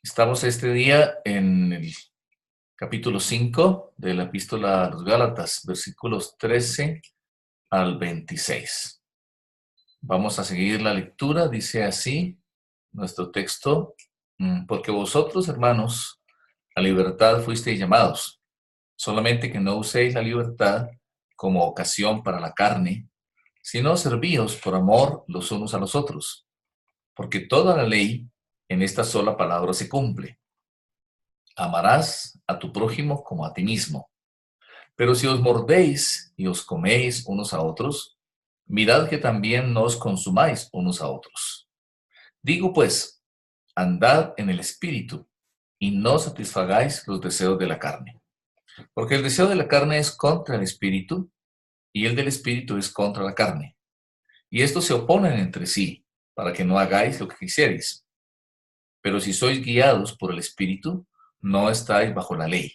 Estamos este día en el capítulo 5 de la epístola a los Gálatas, versículos 13 al 26. Vamos a seguir la lectura, dice así nuestro texto: porque vosotros, hermanos, a libertad fuisteis llamados, solamente que no uséis la libertad como ocasión para la carne, sino servíos por amor los unos a los otros, porque toda la ley en esta sola palabra se cumple: amarás a tu prójimo como a ti mismo. Pero si os mordéis y os coméis unos a otros, mirad que también no os consumáis unos a otros. Digo pues, andad en el espíritu, y no satisfagáis los deseos de la carne. Porque el deseo de la carne es contra el espíritu, y el del espíritu es contra la carne. Y estos se oponen entre sí, para que no hagáis lo que quisierais. Pero si sois guiados por el espíritu, no estáis bajo la ley.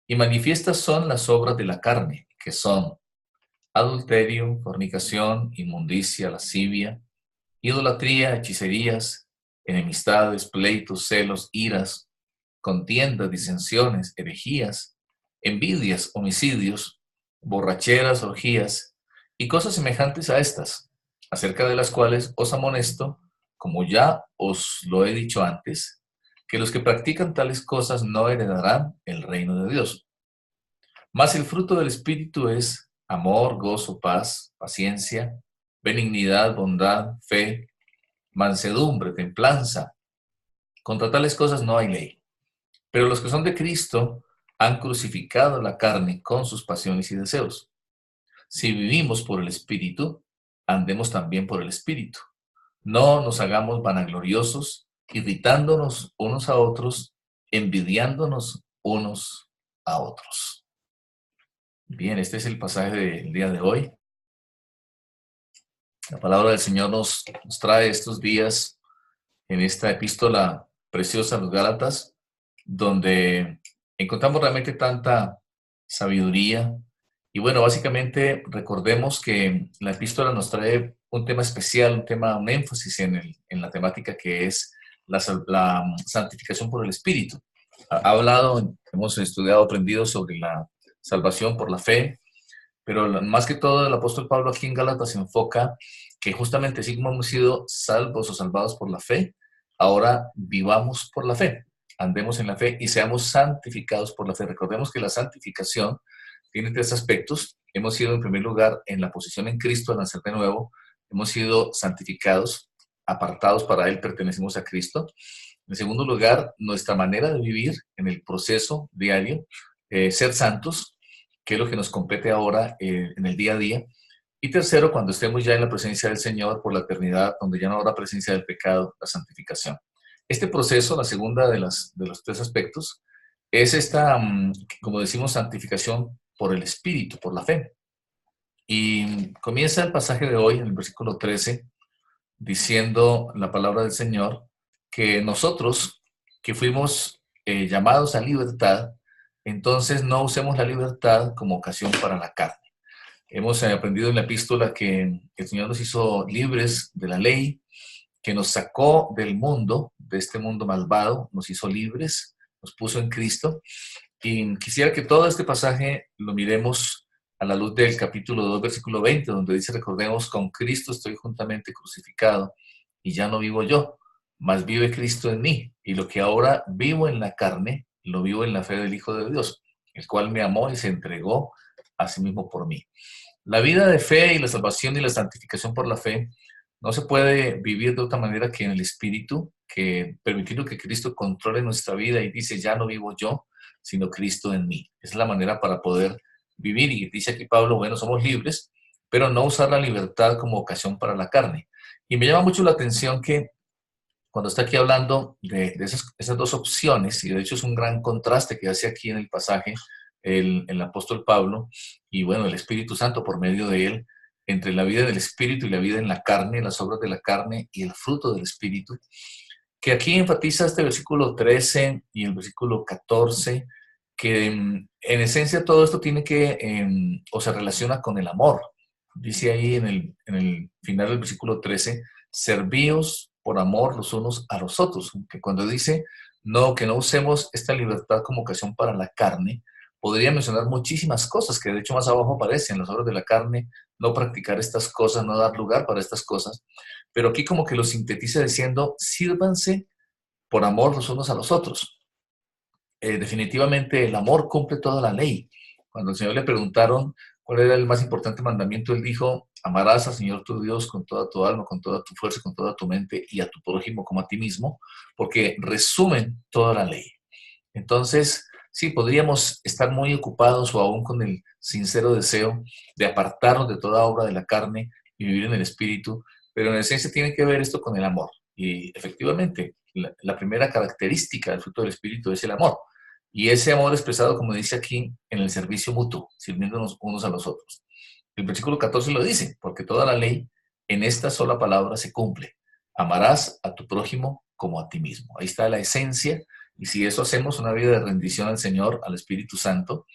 Y manifiestas son las obras de la carne, que son adulterio, fornicación, inmundicia, lascivia, idolatría, hechicerías, enemistades, pleitos, celos, iras, contiendas, disensiones, herejías, envidias, homicidios, borracheras, orgías y cosas semejantes a estas, acerca de las cuales os amonesto, como ya os lo he dicho antes, que los que practican tales cosas no heredarán el reino de Dios. Mas el fruto del Espíritu es amor, gozo, paz, paciencia, benignidad, bondad, fe, mansedumbre, templanza. Contra tales cosas no hay ley. Pero los que son de Cristo han crucificado la carne con sus pasiones y deseos. Si vivimos por el Espíritu, andemos también por el Espíritu. No nos hagamos vanagloriosos, irritándonos unos a otros, envidiándonos unos a otros. Bien, este es el pasaje del día de hoy. La palabra del Señor nos trae estos días en esta epístola preciosa a los Gálatas, donde encontramos realmente tanta sabiduría. Y bueno, básicamente recordemos que la epístola nos trae un tema especial, un énfasis en la temática que es la santificación por el Espíritu. Ha hablado, hemos estudiado, aprendido sobre la salvación por la fe, pero más que todo el apóstol Pablo aquí en Gálatas se enfoca que justamente así como hemos sido salvos o salvados por la fe, ahora vivamos por la fe, andemos en la fe y seamos santificados por la fe. Recordemos que la santificación tiene tres aspectos. Hemos sido en primer lugar en la posición en Cristo al nacer de nuevo, hemos sido santificados, apartados para Él, pertenecemos a Cristo. En segundo lugar, nuestra manera de vivir en el proceso diario, ser santos, que es lo que nos compete ahora en el día a día. Y tercero, cuando estemos ya en la presencia del Señor por la eternidad, donde ya no habrá presencia del pecado, la santificación. Este proceso, la segunda de los tres aspectos, es esta, como decimos, santificación por el Espíritu, por la fe. Y comienza el pasaje de hoy, en el versículo 13, diciendo la palabra del Señor, que nosotros que fuimos llamados a libertad, entonces no usemos la libertad como ocasión para la carne. Hemos aprendido en la epístola que el Señor nos hizo libres de la ley, que nos sacó del mundo, de este mundo malvado, nos hizo libres, nos puso en Cristo. Y quisiera que todo este pasaje lo miremos a la luz del capítulo 2, versículo 20, donde dice: recordemos, con Cristo estoy juntamente crucificado, y ya no vivo yo, mas vive Cristo en mí. Y lo que ahora vivo en la carne, lo vivo en la fe del Hijo de Dios, el cual me amó y se entregó a sí mismo por mí. La vida de fe y la salvación y la santificación por la fe no se puede vivir de otra manera que en el Espíritu, que permitiendo que Cristo controle nuestra vida y dice: ya no vivo yo, sino Cristo en mí. Es la manera para poder vivir. Y dice aquí Pablo, bueno, somos libres, pero no usar la libertad como ocasión para la carne. Y me llama mucho la atención que cuando está aquí hablando de esas dos opciones, y de hecho es un gran contraste que hace aquí en el pasaje el apóstol Pablo y bueno, el Espíritu Santo por medio de él, entre la vida del Espíritu y la vida en la carne, las obras de la carne y el fruto del Espíritu, que aquí enfatiza este versículo 13 y el versículo 14, que en esencia todo esto tiene que, o se relaciona con el amor. Dice ahí en el final del versículo 13, servíos por amor los unos a los otros, que cuando dice no, que no usemos esta libertad como ocasión para la carne. Podría mencionar muchísimas cosas que de hecho más abajo aparecen, las obras de la carne, no practicar estas cosas, no dar lugar para estas cosas, pero aquí como que lo sintetiza diciendo, sírvanse por amor los unos a los otros. Definitivamente el amor cumple toda la ley. Cuando al Señor le preguntaron cuál era el más importante mandamiento, Él dijo, amarás al Señor tu Dios con toda tu alma, con toda tu fuerza, con toda tu mente y a tu prójimo como a ti mismo, porque resumen toda la ley. Entonces, sí, podríamos estar muy ocupados o aún con el sincero deseo de apartarnos de toda obra de la carne y vivir en el Espíritu, pero en esencia tiene que ver esto con el amor. Y efectivamente, la primera característica del fruto del Espíritu es el amor. Y ese amor expresado, como dice aquí, en el servicio mutuo, sirviéndonos unos a los otros. El versículo 14 lo dice, porque toda la ley en esta sola palabra se cumple. Amarás a tu prójimo como a ti mismo. Ahí está la esencia. Y si eso hacemos, una vida de rendición al Señor, al Espíritu Santo,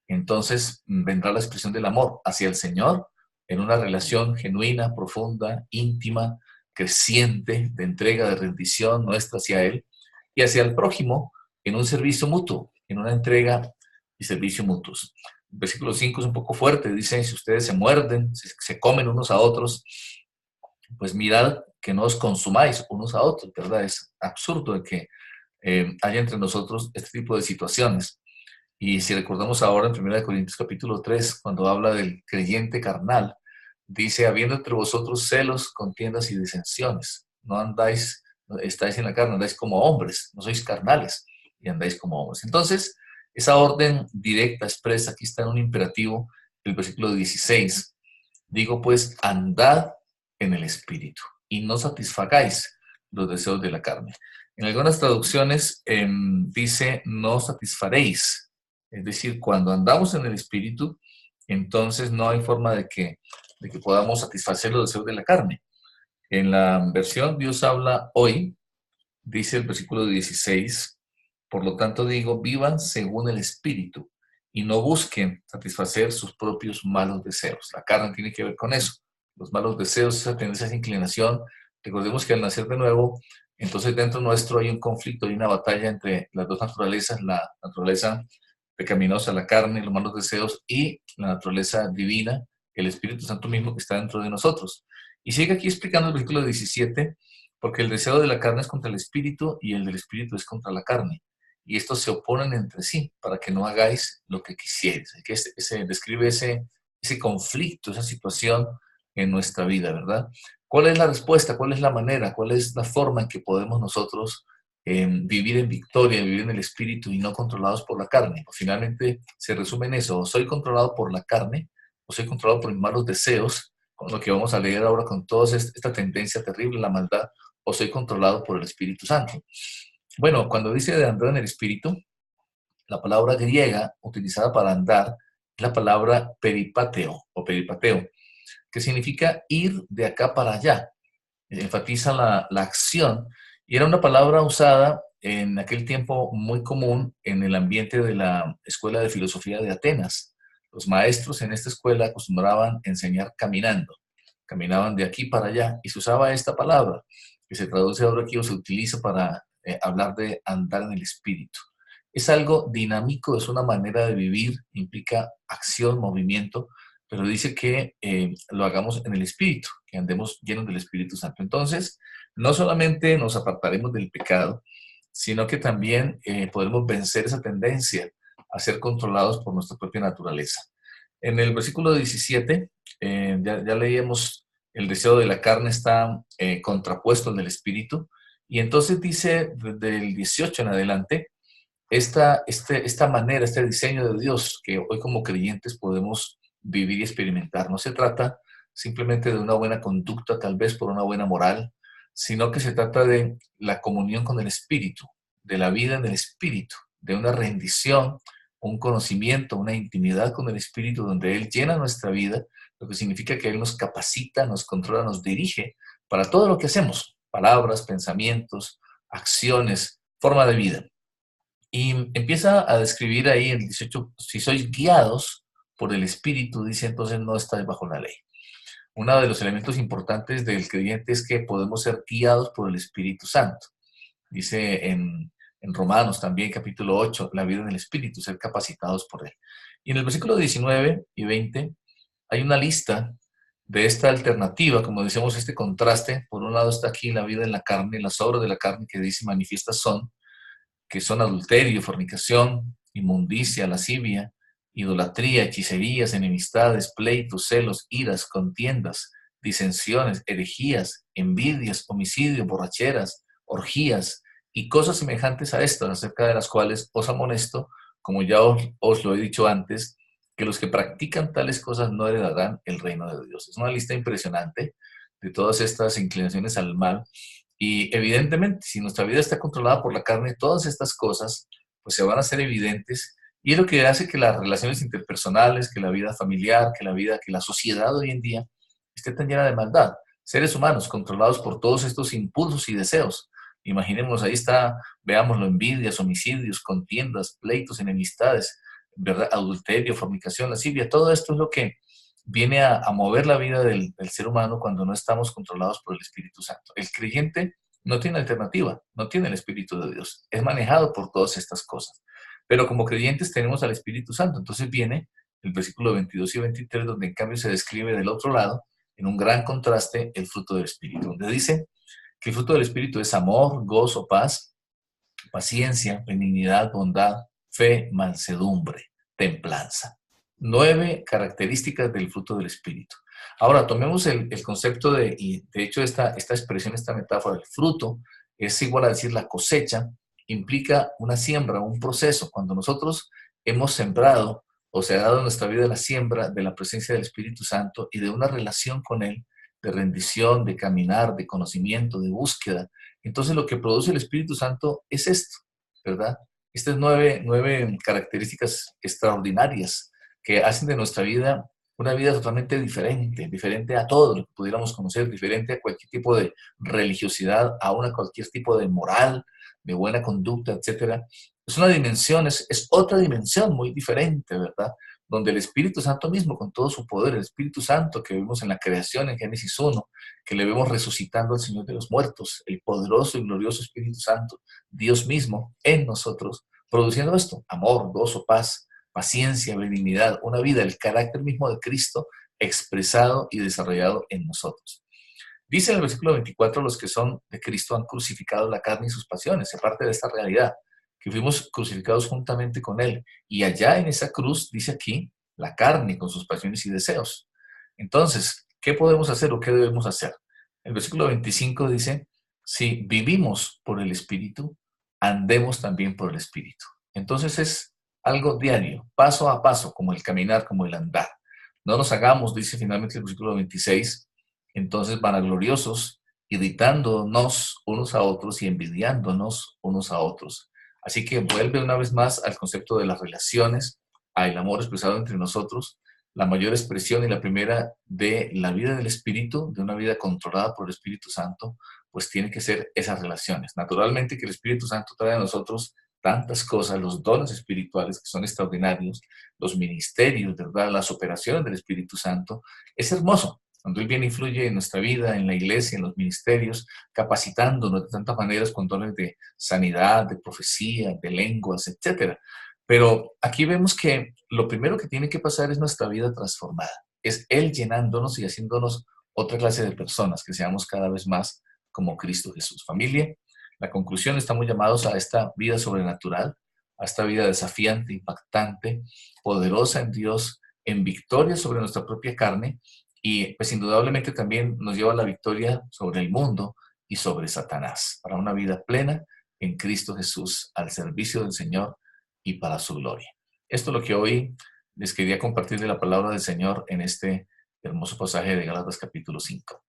entonces vendrá la expresión del amor hacia el Señor en una relación genuina, profunda, íntima, creciente, de entrega, de rendición nuestra hacia Él, y hacia el prójimo en un servicio mutuo, en una entrega y servicio mutuos. El versículo 5 es un poco fuerte, dice, si ustedes se muerden, se comen unos a otros, pues mirad que no os consumáis unos a otros, ¿verdad? Es absurdo de que haya entre nosotros este tipo de situaciones. Y si recordamos ahora en 1 Corintios capítulo 3, cuando habla del creyente carnal, dice, habiendo entre vosotros celos, contiendas y disensiones, no andáis, estáis en la carne, andáis como hombres, no sois carnales y andáis como hombres. Entonces, esa orden directa, expresa, aquí está en un imperativo, el versículo 16. Digo pues, andad en el Espíritu y no satisfagáis los deseos de la carne. En algunas traducciones dice, no satisfaréis. Es decir, cuando andamos en el Espíritu, entonces no hay forma de que podamos satisfacer los deseos de la carne. En la versión Dios habla hoy, dice el versículo 16, por lo tanto digo, vivan según el Espíritu y no busquen satisfacer sus propios malos deseos. La carne tiene que ver con eso. Los malos deseos, esa tendencia, esa inclinación. Recordemos que al nacer de nuevo, entonces dentro nuestro hay un conflicto, hay una batalla entre las dos naturalezas, la naturaleza pecaminosa, la carne, los malos deseos, y la naturaleza divina, el Espíritu Santo mismo que está dentro de nosotros. Y sigue aquí explicando el versículo 17, porque el deseo de la carne es contra el Espíritu y el del Espíritu es contra la carne. Y estos se oponen entre sí para que no hagáis lo que quisierais. Que describe ese conflicto, esa situación en nuestra vida, ¿verdad? ¿Cuál es la respuesta? ¿Cuál es la manera? ¿Cuál es la forma en que podemos nosotros vivir en victoria, vivir en el Espíritu y no controlados por la carne? Pues finalmente se resume en eso, o soy controlado por la carne, o soy controlado por mis malos deseos, con lo que vamos a leer ahora con toda esta tendencia terrible, la maldad, o soy controlado por el Espíritu Santo. Bueno, cuando dice de andar en el Espíritu, la palabra griega utilizada para andar es la palabra peripateo o peripateo, que significa ir de acá para allá. Enfatiza la acción y era una palabra usada en aquel tiempo muy común en el ambiente de la Escuela de Filosofía de Atenas. Los maestros en esta escuela acostumbraban enseñar caminando, caminaban de aquí para allá y se usaba esta palabra que se traduce ahora aquí o se utiliza para hablar de andar en el espíritu. Es algo dinámico, es una manera de vivir, implica acción, movimiento, pero dice que lo hagamos en el Espíritu, que andemos llenos del Espíritu Santo. Entonces, no solamente nos apartaremos del pecado, sino que también podremos vencer esa tendencia a ser controlados por nuestra propia naturaleza. En el versículo 17, ya leíamos, el deseo de la carne está contrapuesto al del Espíritu, y entonces dice desde el 18 en adelante, esta manera, este diseño de Dios que hoy como creyentes podemos vivir y experimentar. No se trata simplemente de una buena conducta, tal vez por una buena moral, sino que se trata de la comunión con el Espíritu, de la vida en el Espíritu, de una rendición, un conocimiento, una intimidad con el Espíritu donde Él llena nuestra vida, lo que significa que Él nos capacita, nos controla, nos dirige para todo lo que hacemos, palabras, pensamientos, acciones, forma de vida. Y empieza a describir ahí en el 18, si sois guiados por el Espíritu, dice entonces no estáis bajo la ley. Uno de los elementos importantes del creyente es que podemos ser guiados por el Espíritu Santo. Dice en En Romanos también, capítulo 8, la vida en el Espíritu, ser capacitados por Él. Y en el versículo 19 y 20 hay una lista de esta alternativa, como decíamos, este contraste. Por un lado está aquí la vida en la carne, las obras de la carne que dice manifiestas son, que son adulterio, fornicación, inmundicia, lascivia, idolatría, hechicerías, enemistades, pleitos, celos, iras, contiendas, disensiones, herejías, envidias, homicidios, borracheras, orgías y cosas semejantes a estas, acerca de las cuales os amonesto, como ya os lo he dicho antes, que los que practican tales cosas no heredarán el reino de Dios. Es una lista impresionante de todas estas inclinaciones al mal. Y evidentemente, si nuestra vida está controlada por la carne, todas estas cosas pues se van a hacer evidentes, y es lo que hace que las relaciones interpersonales, que la vida familiar, que la sociedad hoy en día esté tan llena de maldad. Seres humanos controlados por todos estos impulsos y deseos. Imaginemos, ahí está, veámoslo, envidias, homicidios, contiendas, pleitos, enemistades, ¿verdad? Adulterio, fornicación, lascivia, todo esto es lo que viene a mover la vida del ser humano cuando no estamos controlados por el Espíritu Santo. El creyente no tiene alternativa, no tiene el Espíritu de Dios, es manejado por todas estas cosas. Pero como creyentes tenemos al Espíritu Santo. Entonces viene el versículo 22 y 23, donde en cambio se describe del otro lado, en un gran contraste, el fruto del Espíritu, donde dice que el fruto del Espíritu es amor, gozo, paz, paciencia, benignidad, bondad, fe, mansedumbre, templanza. 9 características del fruto del Espíritu. Ahora, tomemos el concepto y de hecho esta expresión, esta metáfora, el fruto, es igual a decir la cosecha, implica una siembra, un proceso. Cuando nosotros hemos sembrado o se ha dado en nuestra vida la siembra de la presencia del Espíritu Santo y de una relación con Él, de rendición, de caminar, de conocimiento, de búsqueda, entonces lo que produce el Espíritu Santo es esto, ¿verdad? Estas nueve características extraordinarias que hacen de nuestra vida una vida totalmente diferente, diferente a todo lo que pudiéramos conocer, diferente a cualquier tipo de religiosidad, a cualquier tipo de moral, de buena conducta, etcétera. Es una dimensión, es otra dimensión muy diferente, ¿verdad? Donde el Espíritu Santo mismo, con todo su poder, el Espíritu Santo que vemos en la creación en Génesis 1, que le vemos resucitando al Señor de los muertos, el poderoso y glorioso Espíritu Santo, Dios mismo en nosotros, produciendo esto, amor, gozo, paz, paciencia, benignidad, una vida, el carácter mismo de Cristo expresado y desarrollado en nosotros. Dice en el versículo 24, los que son de Cristo han crucificado la carne y sus pasiones, se parte de esta realidad, que fuimos crucificados juntamente con Él. Y allá en esa cruz, dice aquí, la carne con sus pasiones y deseos. Entonces, ¿qué podemos hacer o qué debemos hacer? El versículo 25 dice, si vivimos por el Espíritu, andemos también por el Espíritu. Entonces es algo diario, paso a paso, como el caminar, como el andar. No nos hagamos, dice finalmente el versículo 26, entonces vanagloriosos, irritándonos unos a otros y envidiándonos unos a otros. Así que vuelve una vez más al concepto de las relaciones, al amor expresado entre nosotros, la mayor expresión y la primera de la vida del Espíritu, de una vida controlada por el Espíritu Santo, pues tiene que ser esas relaciones. Naturalmente que el Espíritu Santo trae a nosotros tantas cosas, los dones espirituales que son extraordinarios, los ministerios, ¿verdad? Las operaciones del Espíritu Santo. Es hermoso cuando Él viene, influye en nuestra vida, en la iglesia, en los ministerios, capacitándonos de tantas maneras con dones de sanidad, de profecía, de lenguas, etcétera. Pero aquí vemos que lo primero que tiene que pasar es nuestra vida transformada. Es Él llenándonos y haciéndonos otra clase de personas, que seamos cada vez más como Cristo Jesús. Familia, la conclusión, estamos llamados a esta vida sobrenatural, a esta vida desafiante, impactante, poderosa en Dios, en victoria sobre nuestra propia carne, y pues indudablemente también nos lleva a la victoria sobre el mundo y sobre Satanás, para una vida plena en Cristo Jesús, al servicio del Señor y para su gloria. Esto es lo que hoy les quería compartir de la palabra del Señor en este hermoso pasaje de Gálatas capítulo 5.